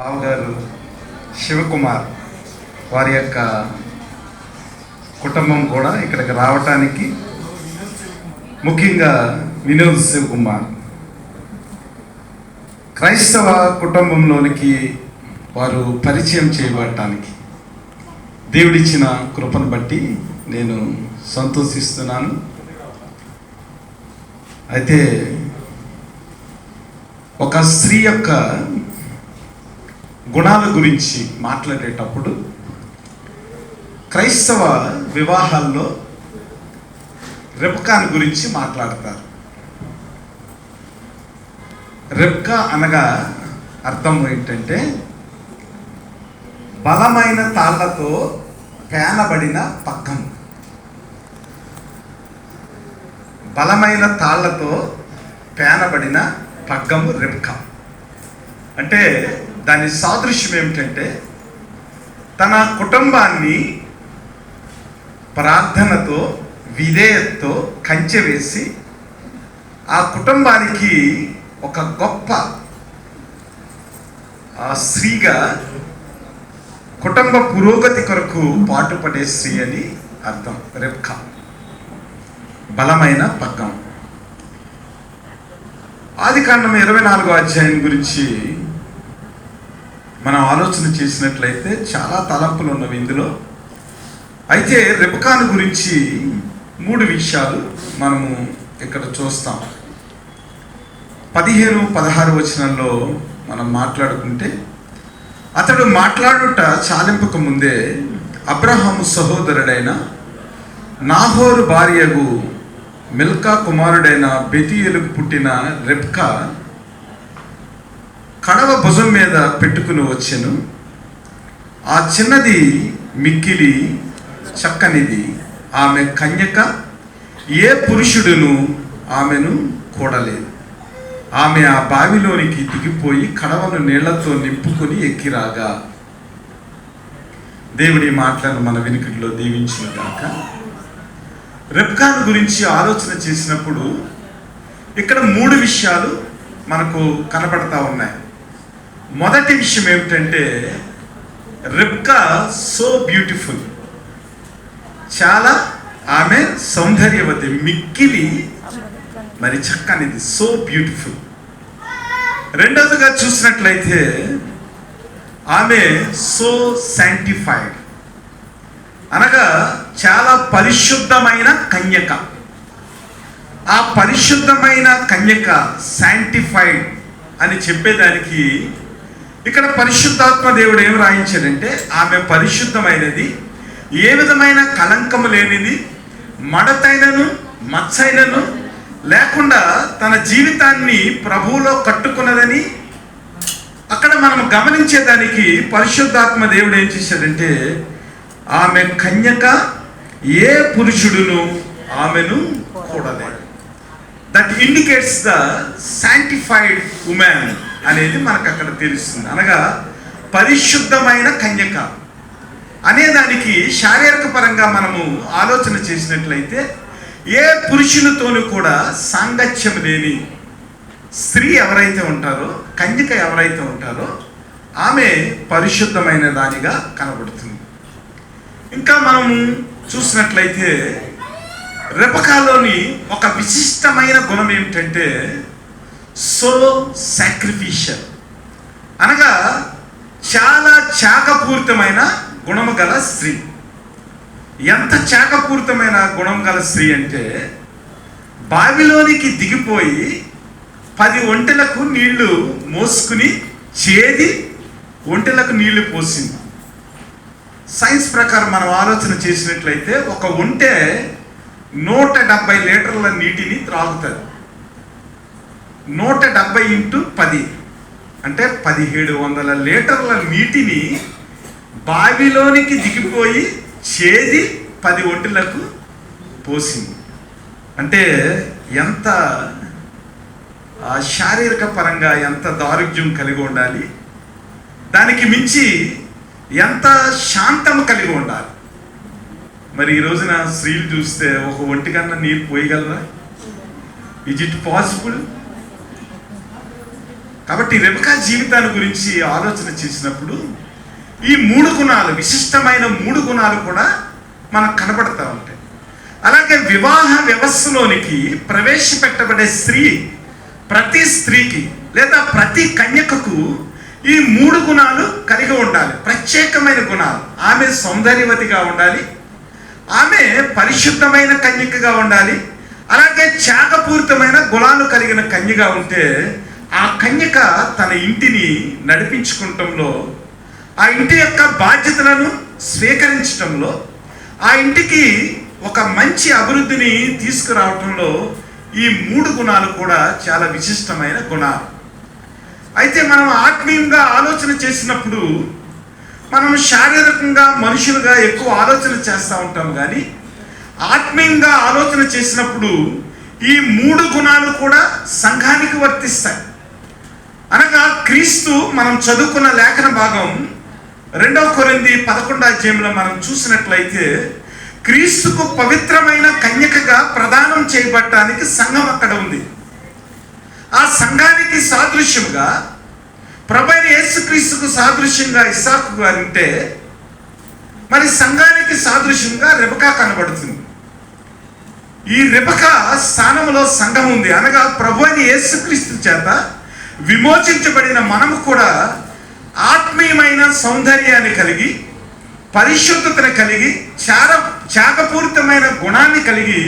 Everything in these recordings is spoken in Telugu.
బావగారు శివకుమార్ వారి యొక్క కుటుంబం కూడా ఇక్కడికి రావటానికి ముఖ్యంగా వినోద్ శివకుమార్ క్రైస్తవ కుటుంబంలోనికి వారు పరిచయం చేయబడటానికి దేవుడిచ్చిన కృపను బట్టి నేను సంతోషిస్తున్నాను. అయితే ఒక స్త్రీ యొక్క గుణాల గురించి మాట్లాడేటప్పుడు క్రైస్తవ వివాహాల్లో రెబ్కాను గురించి మాట్లాడతారు. రెబ్కా అనగా అర్థం ఏంటంటే బలమైన తాళ్లతో పేనబడిన పగ్గం. బలమైన తాళ్లతో పేనబడిన పగ్గము రెబ్కా అంటే దాని సాదృశ్యం ఏమిటంటే తన కుటుంబాన్ని ప్రార్థనతో విధేయతతో కంచె వేసి ఆ కుటుంబానికి ఒక గొప్ప స్త్రీగా కుటుంబ పురోగతి కొరకు పాటుపడే స్త్రీ అని అర్థం. రెబ్కా బలమైన పగ్గం. ఆదికాండం 24వ అధ్యాయం గురించి మనం ఆలోచన చేసినట్లయితే చాలా తలంపులు ఉన్నవి ఇందులో. అయితే రెబ్కాను గురించి 3 విషయాలు మనము ఇక్కడ చూస్తాం. 15-16 వచనంలో మనం మాట్లాడుకుంటే, అతడు మాట్లాడుట చాలింపక ముందే అబ్రహాము సహోదరుడైన నాహోరు భార్యగు మిల్కా కుమారుడైన బెతీయేలుకు పుట్టిన రెబ్కా కడవ భుజం మీద పెట్టుకుని వచ్చెను. ఆ చిన్నది మిక్కిలి చక్కనిది, ఆమె కన్యక, ఏ పురుషుడును ఆమెను కూడలేదు. ఆమె ఆ బావిలోనికి దిగిపోయి కడవను నీళ్లతో నింపుకొని ఎక్కిరాగా. దేవుడి మాటలను మన వినికిడిలో దీవించిన గాక. రెబ్కాను గురించి ఆలోచన చేసినప్పుడు ఇక్కడ 3 విషయాలు మనకు కనబడతా ఉన్నాయి. మొదటి విషయం ఏమిటంటే రెబ్కా సో బ్యూటిఫుల్, చాలా ఆమె సౌందర్యవతి, మిక్కిలి మరి చక్కనిది, సో బ్యూటిఫుల్. రెండవదిగా చూసినట్లయితే ఆమె సో శాంటిఫైడ్, అనగా చాలా పరిశుద్ధమైన కన్యక. ఆ పరిశుద్ధమైన కన్యక, శాంటిఫైడ్ అని చెప్పేదానికి ఇక్కడ పరిశుద్ధాత్మ దేవుడు ఏం రాయించాడంటే ఆమె పరిశుద్ధమైనది, ఏ విధమైన కళంకము లేనిది, మడతైనను మచ్చైనను లేకుండా తన జీవితాన్ని ప్రభువులో కట్టుకున్నదని అక్కడ మనం గమనించేదానికి పరిశుద్ధాత్మ దేవుడు ఏం చేశాడంటే ఆమె కన్యక, ఏ పురుషుడును ఆమెను కూడలేదు. That indicates the sanctified women అనేది మనకు అక్కడ తెలుస్తుంది. అనగా పరిశుద్ధమైన కన్యక అనేదానికి శారీరక పరంగా మనము ఆలోచన చేసినట్లయితే ఏ పురుషునితోనూ కూడా సాంగత్యం లేని స్త్రీ ఎవరైతే ఉంటారో, కన్యక ఎవరైతే ఉంటారో ఆమె పరిశుద్ధమైన దానిగా కనబడుతుంది. ఇంకా మనము చూసినట్లయితే రెబ్కాలోని ఒక విశిష్టమైన గుణం ఏమిటంటే సో సాక్రిఫిషియల్, అనగా చాలా త్యాగపూరితమైన గుణము గల స్త్రీ. ఎంత త్యాగపూరితమైన గుణం గల స్త్రీ అంటే బావిలోనికి దిగిపోయి 10 ఒంటెలకు నీళ్లు మోసుకుని చేది ఒంటెలకు నీళ్లు పోసింది. సైన్స్ ప్రకారం మనం ఆలోచన చేసినట్లయితే ఒక ఒంటె 170 లీటర్ల నీటిని త్రాగుతుంది. 170 × 10 అంటే 1700 లీటర్ల నీటిని బావిలోనికి దిగిపోయి చేది 10 ఒంటెలకు పోసింది. అంటే ఎంత శారీరక పరంగా ఎంత దారుఢ్యం కలిగి ఉండాలి, దానికి మించి ఎంత శాంతం కలిగి ఉండాలి. మరి ఈ రోజున స్త్రీలు చూస్తే ఒక ఒంటి కన్నా నీరు పోయగలరా? Is it possible? కాబట్టి రెబెకా జీవితాన్ని గురించి ఆలోచన చేసినప్పుడు ఈ 3 గుణాలు, విశిష్టమైన 3 గుణాలు కూడా మనకు కనబడతా ఉంటాయి. అలాగే వివాహ వ్యవస్థలోనికి ప్రవేశపెట్టబడే స్త్రీ, ప్రతి స్త్రీకి లేదా ప్రతి కన్యకకు ఈ 3 గుణాలు కలిగి ఉండాలి. ప్రత్యేకమైన గుణాలు. ఆమె సౌందర్యవతిగా ఉండాలి, ఆమె పరిశుద్ధమైన కన్యకగా ఉండాలి, అలాగే త్యాగపూరితమైన గుణాలు కలిగిన కన్యగా ఉంటే ఆ కన్యక తన ఇంటిని నడిపించుకుంటంలో, ఆ ఇంటి యొక్క బాధ్యతలను స్వీకరించడంలో, ఆ ఇంటికి ఒక మంచి అభివృద్ధిని తీసుకురావటంలో ఈ 3 గుణాలు కూడా చాలా విశిష్టమైన గుణాలు. అయితే మనం ఆత్మీయంగా ఆలోచన చేసినప్పుడు మనం శారీరకంగా మనుషులుగా ఎక్కువ ఆలోచన చేస్తూ ఉంటాం, కానీ ఆత్మీయంగా ఆలోచన చేసినప్పుడు ఈ 3 గుణాలు కూడా సంఘానికి వర్తిస్తాయి. అనగా క్రీస్తు, మనం చదువుకున్న లేఖన భాగం 2 కొరింథీ 11వ అధ్యాయంలో మనం చూసినట్లయితే క్రీస్తుకు పవిత్రమైన కన్యకగా ప్రదానం చేయబడటానికి సంఘం అక్కడ ఉంది. ఆ సంఘానికి సాదృశ్యంగా ప్రభువైన యేసుక్రీస్తుకు సాదృశ్యంగా ఇస్సాకు గారు ఉంటే, మరి సంఘానికి సాదృశ్యంగా రెబెకా కనబడుతుంది. ఈ రెబెకా స్థానంలో సంఘం ఉంది. అనగా ప్రభువైన యేసుక్రీస్తు చేత విమోచించబడిన మనము కూడా ఆత్మీయమైన సౌందర్యాన్ని కలిగి, పరిశుద్ధతను కలిగి, త్యాగపూరితమైన గుణాన్ని కలిగి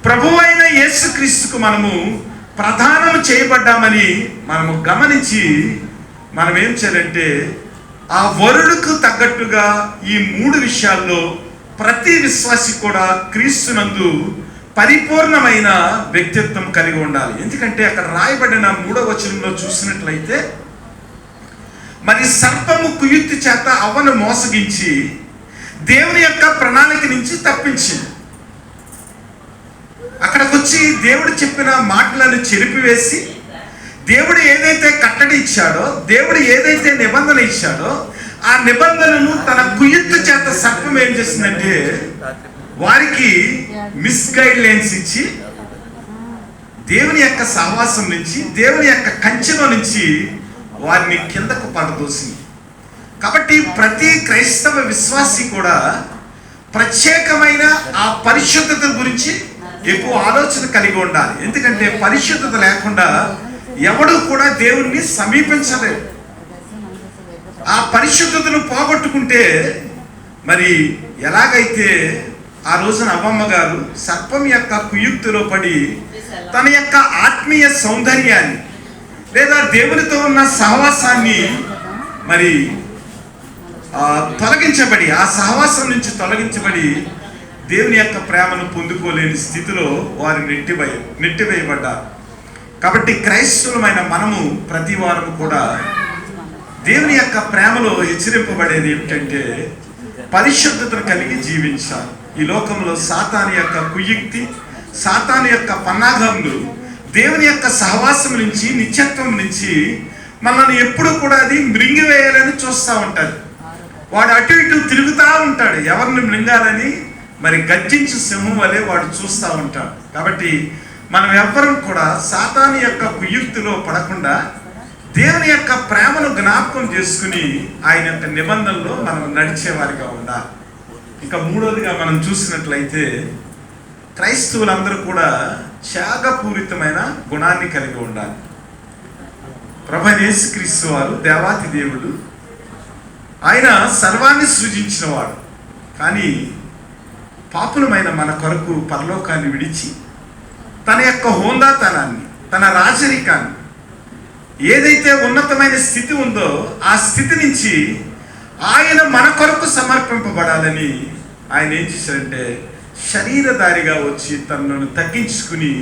ప్రభువైన యేసుక్రీస్తుకు మనము ప్రదానం చేయబడ్డామని మనము గమనించి మనం ఏం చేయాలంటే ఆ వరుడుకు తగ్గట్టుగా ఈ 3 విషయాల్లో ప్రతి విశ్వాసి కూడా క్రీస్తునందు పరిపూర్ణమైన వ్యక్తిత్వం కలిగి ఉండాలి. ఎందుకంటే అక్కడ రాయబడిన 3వ వచనంలో చూసినట్లయితే, మరి సర్పము కుయుక్తి చేత అవ్వను మోసగించి దేవుని యొక్క ప్రణాళిక నుంచి తప్పించింది. అక్కడికి వచ్చి దేవుడు చెప్పిన మాటలను చెరిపివేసి, దేవుడు ఏదైతే కట్టడి ఇచ్చాడో, దేవుడు ఏదైతే నిబంధన ఇచ్చాడో ఆ నిబంధనను తన కుయుక్తి చేత సర్పం ఏం చేసిందంటే వారికి మిస్గైడ్ లైన్స్ ఇచ్చి దేవుని యొక్క సహవాసం నుంచి, దేవుని యొక్క కంచెలో నుంచి వారిని కిందకు పడదోసింది. కాబట్టి ప్రతి క్రైస్తవ విశ్వాసి కూడా ప్రత్యేకమైన ఆ పరిశుద్ధత గురించి ఎక్కువ ఆలోచన కలిగి ఉండాలి. ఎందుకంటే పరిశుద్ధత లేకుండా ఎవడు కూడా దేవుణ్ణి సమీపించలేడు. ఆ పరిశుద్ధతను పోగొట్టుకుంటే మరి ఎలాగైతే ఆ రోజున అవ్వమ్మ గారు సర్పం యొక్క కుయుక్తిలో పడి తన యొక్క ఆత్మీయ సౌందర్యాన్ని లేదా దేవునితో ఉన్న సహవాసాన్ని మరి తొలగించబడి, ఆ సహవాసం నుంచి తొలగించబడి దేవుని యొక్క ప్రేమను పొందుకోలేని స్థితిలో వారు నెట్టివేయబడ్డారు. కాబట్టి క్రైస్తవులమైన మనము ప్రతి వారము కూడా దేవుని యొక్క ప్రేమలో హెచ్చరింపబడేది ఏమిటంటే పరిశుద్ధతను కలిగి జీవించాలి. ఈ లోకంలో సాతాను యొక్క కుయుక్తి, సాతాను యొక్క పన్నాగములు దేవుని యొక్క సహవాసం నుంచి, నిత్యత్వం నుంచి మనల్ని ఎప్పుడు కూడా అది మృంగివేయాలని చూస్తూ ఉంటాడు. వాడు అటు ఇటు తిరుగుతూ ఉంటాడు, ఎవరిని మృంగాలని మరి గర్జించు సింహం వలె వాడు చూస్తూ ఉంటాడు. కాబట్టి మనం ఎవ్వరం కూడా సాతాను యొక్క కుయుక్తిలో పడకుండా దేవుని యొక్క ప్రేమను జ్ఞాపకం చేసుకుని ఆయన యొక్క నిబంధనలో మనం నడిచేవారిగా ఉండాలి. ఇంకా 3వదిగా మనం చూసినట్లయితే క్రైస్తవులందరూ కూడా త్యాగపూరితమైన గుణాన్ని కలిగి ఉండాలి. ప్రభువైన యేసుక్రీస్తు వారు దేవాతి దేవుడు, ఆయన సర్వాన్ని సృజించినవాడు. కానీ పాపులమైన మన కొరకు పరలోకాన్ని విడిచి తన యొక్క హోందాతనాన్ని, తన రాజరికాన్ని, ఏదైతే ఉన్నతమైన స్థితి ఉందో ఆ స్థితి నుంచి ఆయన మన కొరకు సమర్పింపబడాలని ఆయన ఏం చేశారంటే శరీరధారిగా వచ్చి తనను తగ్గించుకుని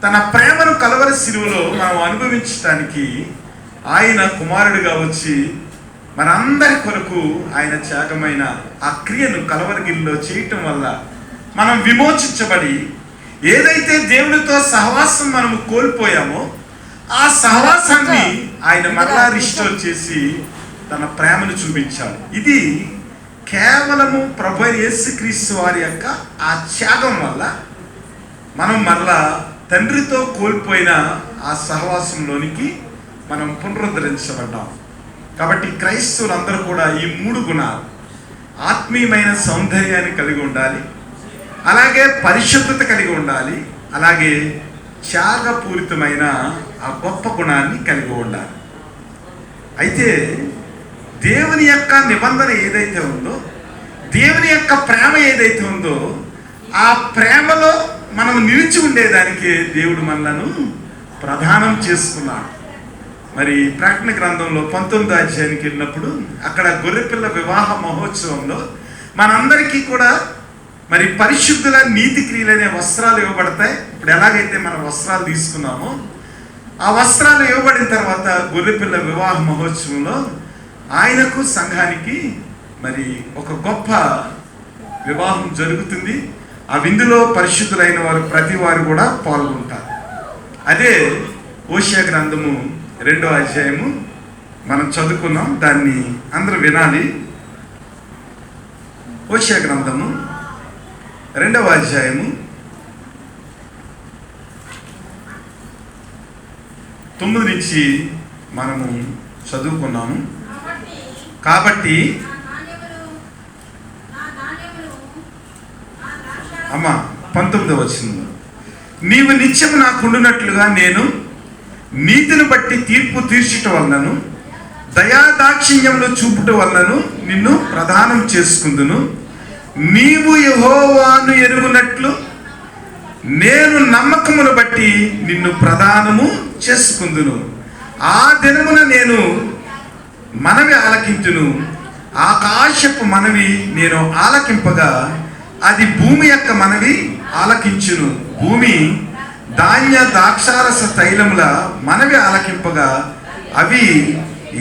తన ప్రేమను కలవరి శిలువలో మనం అనుభవించడానికి ఆయన కుమారుడిగా వచ్చి మనందరి కొరకు ఆయన త్యాగమైన ఆ క్రియను కలవరిగిరిలో చేయటం వల్ల మనం విమోచించబడి ఏదైతే దేవునితో సహవాసం మనము కోల్పోయామో ఆ సహవాసాన్ని ఆయన మరలా రిస్టోర్ చేసి తన ప్రేమను చూపించాడు. ఇది కేవలము ప్రభువైన యేసుక్రీస్తు వారి యొక్క ఆ త్యాగం వల్ల మనం మరలా తండ్రితో కోల్పోయిన ఆ సహవాసంలోనికి మనం పునరుద్ధరించబడ్డాం. కాబట్టి క్రైస్తవులందరూ కూడా ఈ 3 గుణాలు, ఆత్మీయమైన సౌందర్యాన్ని కలిగి ఉండాలి, అలాగే పరిశుద్ధత కలిగి ఉండాలి, అలాగే త్యాగపూరితమైన ఆ గొప్ప గుణాన్ని కలిగి ఉండాలి. అయితే దేవుని యొక్క నిబంధన ఏదైతే ఉందో, దేవుని యొక్క ప్రేమ ఏదైతే ఉందో, ఆ ప్రేమలో మనం నిలిచి ఉండేదానికి దేవుడు మనలను ప్రదానం చేసుకున్నాడు. మరి ప్రకటన గ్రంథంలో 19వ అధ్యాయానికి వెళ్ళినప్పుడు అక్కడ గొర్రెపిల్ల వివాహ మహోత్సవంలో మనందరికీ కూడా మరి పరిశుద్ధుల నీతి క్రియలనే వస్త్రాలు ఇవ్వబడతాయి. ఇప్పుడు ఎలాగైతే మనం వస్త్రాలు తీసుకున్నామో ఆ వస్త్రాలు ఇవ్వబడిన తర్వాత గొర్రెపిల్ల వివాహ మహోత్సవంలో ఆయనకు సంఘానికి మరి ఒక గొప్ప వివాహం జరుగుతుంది. ఆ విందులో పరిశుద్ధులైన వారు ప్రతి వారు కూడా పాల్గొంటారు. అదే హోషేయ గ్రంథము 2వ అధ్యాయము మనం చదువుకున్నాం, దాన్ని అందరూ వినాలి. హోషేయ గ్రంథము 2వ అధ్యాయము 9 నుంచి మనము చదువుకున్నాము. కాబట్టి అమ్మ 19వ వచనంలో, నీవు నిత్యము నాకుండునట్లుగా నేను నీతిని బట్టి తీర్పు తీర్చుట వలనను దయాదాక్షిణ్యములు చూపుట వలనను నిన్ను ప్రదానం చేసుకుందును. నీవు యెహోవాను ఎరుగునట్లు నేను నమ్మకమును బట్టి నిన్ను ప్రదానము చేసుకుందును. ఆ దినమున నేను మనవి ఆలకించును, ఆకాశపు మనవి నేను ఆలకింపగా అది భూమి యొక్క మనవి ఆలకించును. భూమి ధాన్య ద్రాక్షారస తైలముల మనవి ఆలకింపగా అవి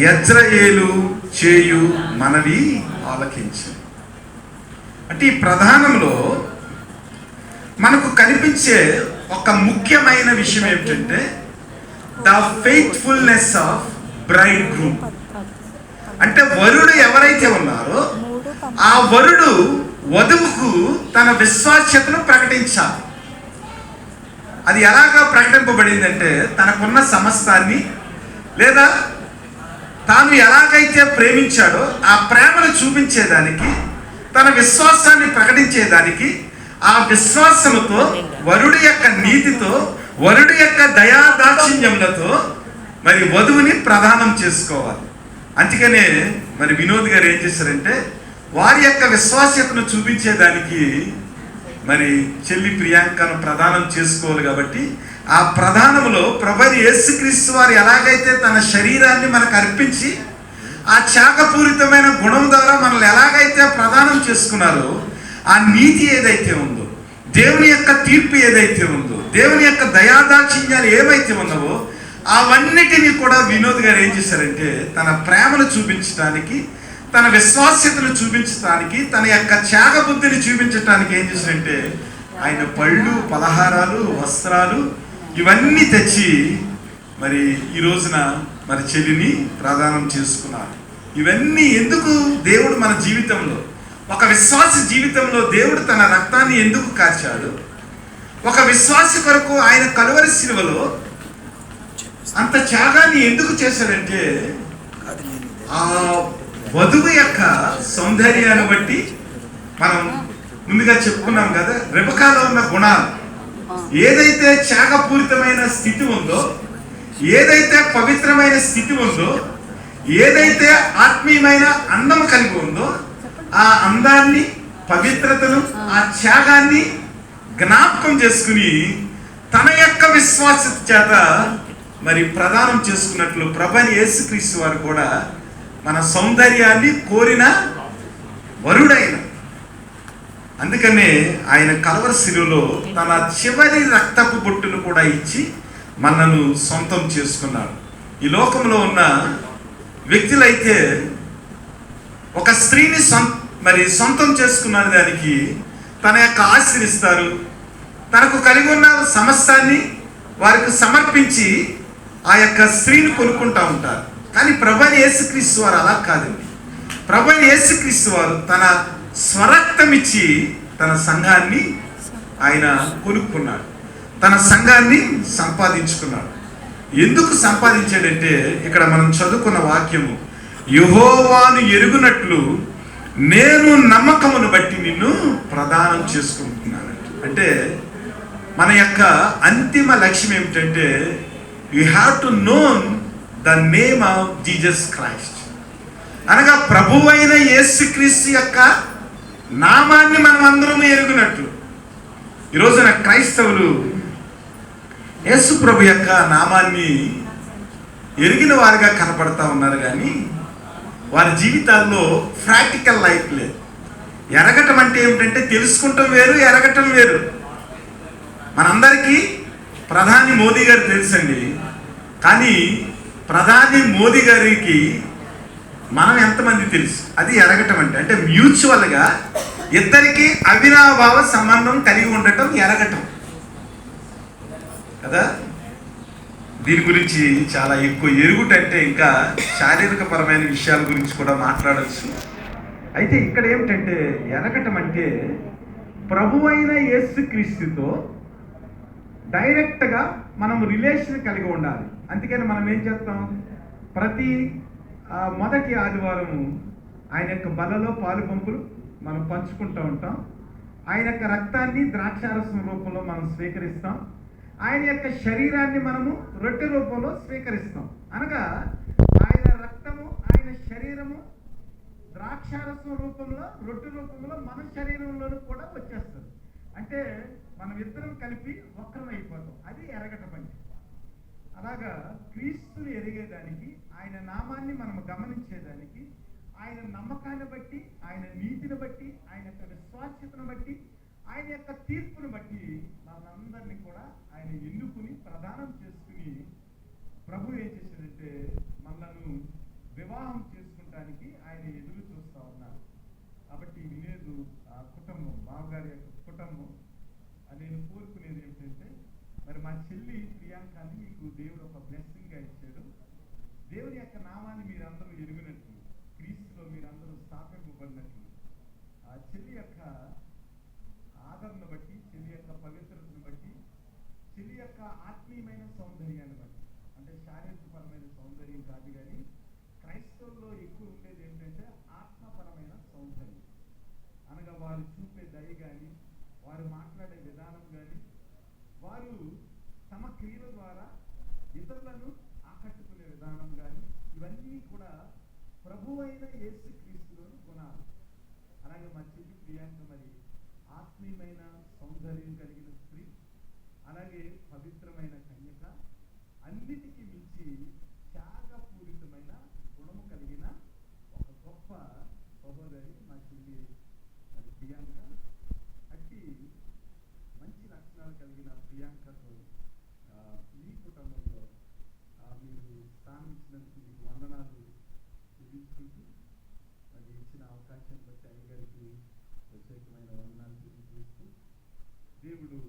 యజ్రయేలు చేయు మనవి ఆలకించు. అంటే ఈ ప్రధానంలో మనకు కనిపించే ఒక ముఖ్యమైన విషయం ఏమిటంటే the faithfulness of braid groom. అంటే వరుడు ఎవరైతే ఉన్నారో ఆ వరుడు వధువుకు తన విశ్వాస్యతను ప్రకటించాలి. అది ఎలాగా ప్రకటింపబడిందంటే తనకున్న సమస్తాన్ని లేదా తాను ఎలాగైతే ప్రేమించాడో ఆ ప్రేమను చూపించేదానికి, తన విశ్వాసాన్ని ప్రకటించేదానికి, ఆ విశ్వాసముతో వరుడి యొక్క నీతితో వరుడి యొక్క దయాదాక్షిణ్యములతో మరి వధువుని ప్రదానం చేసుకోవాలి. అందుకనే మరి వినోద్ గారు ఏం చేశారంటే వారి యొక్క విశ్వాస్యతను చూపించేదానికి మరి చెల్లి ప్రియాంకను ప్రదానం చేసుకోవాలి. కాబట్టి ఆ ప్రదానంలో ప్రభువైన యేసుక్రీస్తు వారు ఎలాగైతే తన శరీరాన్ని మనకు అర్పించి ఆ త్యాగపూరితమైన గుణం ద్వారా మనల్ని ఎలాగైతే ప్రదానం చేసుకున్నారో, ఆ నీతి ఏదైతే ఉందో, దేవుని యొక్క తీర్పు ఏదైతే ఉందో, దేవుని యొక్క దయాదాక్షిణ్యాలు ఏవైతే ఉన్నావో అవన్నిటినీ కూడా వినోద్ గారు ఏం చేశారంటే తన ప్రేమను చూపించడానికి, తన విశ్వాస్యతను చూపించడానికి, తన యొక్క త్యాగ బుద్ధిని చూపించడానికి ఏం చేశారంటే ఆయన పళ్ళు, పలహారాలు, వస్త్రాలు ఇవన్నీ తెచ్చి మరి ఈ రోజున మరి చెల్లిని ప్రదానం చేసుకున్నారు. ఇవన్నీ ఎందుకు దేవుడు మన జీవితంలో, ఒక విశ్వాస జీవితంలో దేవుడు తన రక్తాన్ని ఎందుకు కార్చాడు? ఒక విశ్వాసి కొరకు ఆయన కలువరి శిలువలో అంత త్యాగాన్ని ఎందుకు చేశాడంటే ఆ వధువు యొక్క సౌందర్యాన్ని బట్టి మనం ముందుగా చెప్పుకున్నాం కదా, రెబకాలో ఉన్న గుణాలు, ఏదైతే త్యాగపూరితమైన స్థితి ఉందో, ఏదైతే పవిత్రమైన స్థితి ఉందో, ఏదైతే ఆత్మీయమైన అందం కలిగి ఉందో, ఆ అందాన్ని, పవిత్రతను, ఆ త్యాగాన్ని జ్ఞాపకం చేసుకుని తన యొక్క విశ్వాసత చేత మరి ప్రదానం చేసుకున్నట్లు ప్రభువైన యేసుక్రీస్తు వారు కూడా మన సౌందర్యాన్ని కోరిన వరుడైన. అందుకనే ఆయన కలువరి శిలువలో తన చివరి రక్తపు బొట్టును కూడా ఇచ్చి మనను సొంతం చేసుకున్నాడు. ఈ లోకంలో ఉన్న వ్యక్తులైతే ఒక స్త్రీని సొంతం చేసుకున్న దానికి తన యొక్క ఆశీర్వదిస్తారు, తనకు కలిగి ఉన్న సమస్తాన్ని వారికి సమర్పించి ఆ యొక్క స్త్రీని కొనుక్కుంటూ ఉంటారు. కానీ ప్రభువైన యేసుక్రీస్తు వారు అలా కాదండి. ప్రభువైన యేసుక్రీస్తు వారు తన స్వరక్తం ఇచ్చి తన సంఘాన్ని ఆయన కొనుక్కున్నాడు, తన సంఘాన్ని సంపాదించుకున్నాడు. ఎందుకు సంపాదించాడంటే ఇక్కడ మనం చదువుకున్న వాక్యము, యెహోవాను ఎరుగునట్లు నేను నమ్మకమును బట్టి నిన్ను ప్రదానం చేసుకుంటున్నాను. అంటే మన యొక్క అంతిమ లక్ష్యం ఏమిటంటే you have to known the name of Jesus Christ, అనగా ప్రభువైన యేసుక్రీస్తు యొక్క నామాన్ని మనం అందరం ఎరుగునట్లు. ఈరోజున క్రైస్తవులు యేసు ప్రభు యొక్క నామాన్ని ఎరిగిన వారిగా కనపడతా ఉన్నారు, కానీ వారి జీవితాల్లో ప్రాక్టికల్ లైఫ్ లేదు. ఎరగటం అంటే ఏమిటంటే తెలుసుకుంటాం వేరు, ఎరగటం వేరు. మనందరికీ ప్రధాని మోదీ గారు తెలుసండి, కానీ ప్రధాని మోదీ గారికి మనం ఎంతమంది తెలుసు, అది ఎరగటం అంటే. అంటే మ్యూచువల్గా ఇద్దరికి అవినాభావ సంబంధం కలిగి ఉండటం ఎరగటం కదా. దీని గురించి చాలా ఎక్కువ ఎరుగుటంటే ఇంకా శారీరక పరమైన విషయాల గురించి కూడా మాట్లాడవచ్చు. అయితే ఇక్కడ ఏమిటంటే ఎరగటం అంటే ప్రభువైన యేసుక్రీస్తుతో డైరెక్ట్గా మనం రిలేషన్ కలిగి ఉండాలి. అందుకని మనం ఏం చేస్తాం, ప్రతి మొదటి ఆదివారము ఆయన యొక్క బలలో పాలు పంపులు మనం పంచుకుంటూ ఉంటాం. ఆయన యొక్క రక్తాన్ని ద్రాక్షారసం రూపంలో మనం స్వీకరిస్తాం. ఆయన యొక్క శరీరాన్ని మనము రొట్టె రూపంలో స్వీకరిస్తాం. అనగా ఆయన రక్తము, ఆయన శరీరము ద్రాక్షారసం రూపంలో, రొట్టె రూపంలో మన శరీరంలోనూ కూడా వచ్చేస్తుంది. అంటే మనం ఇద్దరం కలిపి ఒక్కరం అయిపోతాం. అది ఎరగటం అంటే. అలాగా క్రీస్తుని ఎరిగేదానికి, ఆయన నామాన్ని మనం గమనించేదానికి, ఆయన నమ్మకాన్ని బట్టి, ఆయన నీతిని బట్టి, ఆయన యొక్క విశ్వాస్యతను బట్టి, ఆయన యొక్క తీర్పును బట్టి మనందరినీ కూడా ఆయన ఎన్నుకుని ప్రదానం చేసుకుని ప్రభు ఏం చేశాడంటే మనలను వివాహం చేసుకుంటానికి ఆయన ఎదురు చూస్తూ ఉన్నారు. కాబట్టి వినేదు కుటుంబం, బావగారి యొక్క కుటుంబం, నేను కోరుకునేది ఏంటంటే, మరి మా చెల్లి ప్రియాంకని మీకు దేవుడు ఒక బ్లెస్సింగ్గా ఇచ్చాడు. దేవుని యొక్క నామాన్ని మీరందరూ ఎరిగినట్లు, క్రీస్తులో మీరందరూ స్థాపింపబడినట్లు, ఆ చెల్లి యొక్క ఆదరణ బట్టి, చెల్లి యొక్క పవిత్రతను బట్టి, చెల్లి యొక్క ఆత్మీయమైన సౌందర్యాన్ని బట్టి, అంటే శారీరకపరమైన సౌందర్యం కాదు, కానీ క్రైస్తవుల్లో ఎక్కువ ఉండేది ఏంటంటే ఆత్మపరమైన సౌందర్యం. అనగా వారు చూపే దయ కానీ, వారు మాట్లాడే విధానం కానీ, వారు తమ క్రియల ద్వారా ఇతరులను ఆకట్టుకునే విధానం కానీ, ఇవన్నీ కూడా ప్రభువైన యేసుక్రీస్తులోని గుణాలు. అలాగే మా చెల్లి ప్రియాంక మరి ఆత్మీయమైన సౌందర్యం కలిగిన స్త్రీ, అలాగే పవిత్రమైన కన్యక, అన్నిటికీ మించి త్యాగపూరితమైన గుణము కలిగిన ఒక గొప్ప సహోదరి మా చెల్లి మరి ప్రియాంక. అట్టి మంచి లక్షణాలు కలిగిన ప్రియాంకతో మీ కుటుంబంలో మీరు స్థానం ఇచ్చినందుకు మీకు వందనాలు చెల్లించుకుంటూ, మరి ఇచ్చిన అవకాశం బట్టి అయ్యగారికి ప్రత్యేకమైన వందనాలు తెలియజేస్తూ, దేవుడు